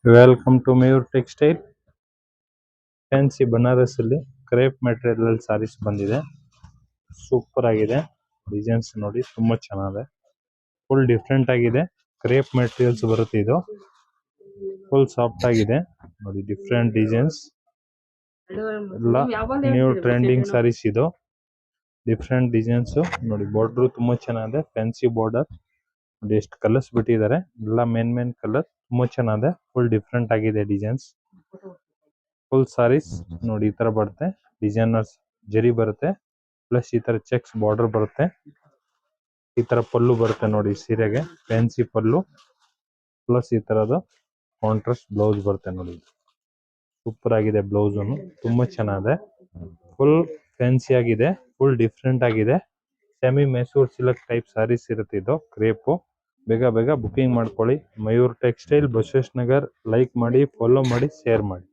Welcome to Mayur Textile. Fancy Banaras ಅಲ್ಲಿ crepe material ಅಲ್ಲಿ ಸಾರೀಸ್ ಬಂದಿದೆ. ಸೂಪರ್ ಆಗಿದೆ. ಡಿಸೈನ್ಸ್ ನೋಡಿ ತುಂಬಾ ಚೆನ್ನಾಗಿದೆ. ಫುಲ್ ಡಿಫ್ರೆಂಟ್ ಆಗಿದೆ. ಕ್ರೇಪ್ ಮೆಟೀರಿಯಲ್ಸ್ ಬರುತ್ತೆ ಇದು. ಫುಲ್ ಸಾಫ್ಟ್ ಆಗಿದೆ. ನೋಡಿ ಡಿಫ್ರೆಂಟ್ ಡಿಸೈನ್ಸ್ ಎಲ್ಲ ನ್ಯೂ ಟ್ರೆಂಡಿಂಗ್ ಸಾರೀಸ್ ಇದು. ಡಿಫ್ರೆಂಟ್ ಡಿಸೈನ್ಸ್ ನೋಡಿ ಬಾರ್ಡರ್ ತುಂಬಾ ಚೆನ್ನಾಗಿದೆ. ಫ್ಯಾನ್ಸಿ ಬಾರ್ಡರ್ ನೋಡಿ ಎಷ್ಟು ಕಲರ್ಸ್ ಬಿಟ್ಟಿದ್ದಾರೆ. ಎಲ್ಲ ಮೇನ್ ಕಲರ್ ತುಂಬಾ ಚೆನ್ನಾಗಿದೆ. ಫುಲ್ ಡಿಫ್ರೆಂಟ್ ಆಗಿದೆ ಡಿಸೈನ್ಸ್. ಫುಲ್ ಸಾರೀಸ್ ನೋಡಿ ಈ ತರ ಬರುತ್ತೆ. ಡಿಸೈನರ್ಸ್ ಜರಿ ಬರುತ್ತೆ ಪ್ಲಸ್ ಈ ತರ ಚೆಕ್ಸ್ ಬಾರ್ಡರ್ ಬರುತ್ತೆ. ಈ ತರ ಪಲ್ಲು ಬರುತ್ತೆ ನೋಡಿ ಸೀರೆಗೆ ಫ್ಯಾನ್ಸಿ ಪಲ್ಲು ಪ್ಲಸ್ ಈ ತರದ ಕಾಂಟ್ರಾಸ್ಟ್ ಬ್ಲೌಸ್ ಬರುತ್ತೆ ನೋಡಿ. ಸೂಪರ್ ಆಗಿದೆ ಬ್ಲೌಸ್ ತುಂಬಾ ಚೆನ್ನಾಗಿದೆ. ಫುಲ್ ಫ್ಯಾನ್ಸಿ ಆಗಿದೆ. ಫುಲ್ ಡಿಫ್ರೆಂಟ್ ಆಗಿದೆ. Semi Mysore silk type sarees ಇರುತ್ತೆ ಇದು ಕ್ರೇಪು. ಬೇಗ ಬೇಗ ಬುಕಿಂಗ್ ಮಾಡ್ಕೊಳ್ಳಿ. ಮಯೂರ್ ಟೆಕ್ಸ್ಟೈಲ್ ಬಸವೇಶ್ ನಗರ್. ಲೈಕ್ ಮಾಡಿ, ಫಾಲೋ ಮಾಡಿ, ಶೇರ್ ಮಾಡಿ.